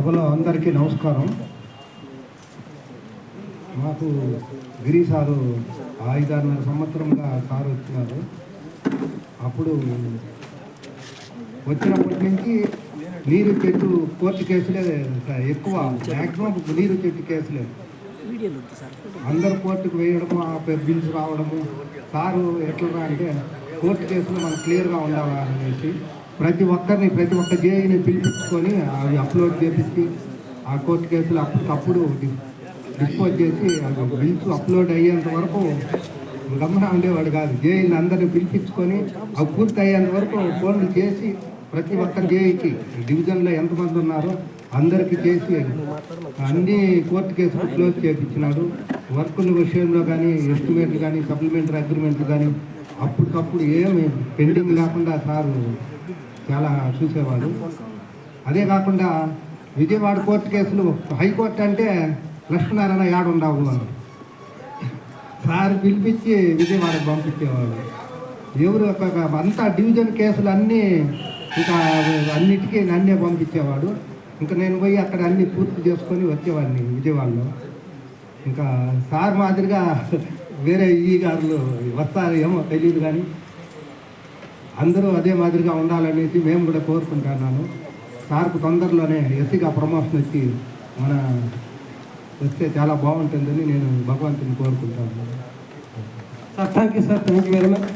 సభలో అందరికీ నమస్కారం. మాకు గిరి సారు 5-6 సంవత్సరంగా సార్ వచ్చినారు. అప్పుడు వచ్చినప్పటి నుంచి నీరు చెట్టు కోర్టు కేసులే ఎక్కువ, మ్యాక్సిమం నీరు చెట్టు కేసులే. అందరు కోర్టుకు వేయడము, ఆ బిల్స్ రావడము. సారు ఎట్లా అంటే కోర్టు కేసులు మనకు క్లియర్గా ఉండాలా అనేసి ప్రతి ఒక్క జేఈని పిలిపించుకొని అవి అప్లోడ్ చేపించి ఆ కోర్టు కేసులు అప్పటికప్పుడు డిస్పోజ్ చేసి బిల్స్ అప్లోడ్ అయ్యేంత వరకు గమనం ఉండేవాడు కాదు. జేఈని అందరిని పిలిపించుకొని అవి పూర్తి అయ్యేంత వరకు ఫోన్లు చేసి ప్రతి ఒక్క జేఈకి డివిజన్లో ఎంతమంది ఉన్నారో అందరికీ చేసి అన్ని కోర్టు కేసులు క్లోజ్ చేయించినాడు. వర్కుల విషయంలో కానీ, ఎస్టిమేట్లు కానీ, సప్లిమెంటరీ అగ్రిమెంట్లు కానీ అప్పటికప్పుడు ఏమి పెండింగ్ లేకుండా సారు చాలా చూసేవాడు. అదే కాకుండా విజయవాడ కోర్టు కేసులు హైకోర్టు అంటే లక్ష్మీనారాయణ యాడుండవు అని సార్ పిలిపించి విజయవాడకు పంపించేవాడు. ఎవరు అంతా డివిజన్ కేసులు అన్నీ ఇంకా అన్నిటికీ నన్నే పంపించేవాడు. ఇంకా నేను పోయి అక్కడ అన్నీ పూర్తి చేసుకొని వచ్చేవాడిని విజయవాడలో. ఇంకా సార్ మాదిరిగా వేరే ఈ గారులు వస్తారు ఏమో తెలియదు, కానీ అందరూ అదే మాదిరిగా ఉండాలనేసి మేము కూడా కోరుకుంటున్నాను. సార్కు తొందరలోనే ఎస్సీగా ప్రమోషన్ వచ్చి వస్తే చాలా బాగుంటుందని నేను భగవంతుని కోరుకుంటాను. Sir thank you sir, thank you very much.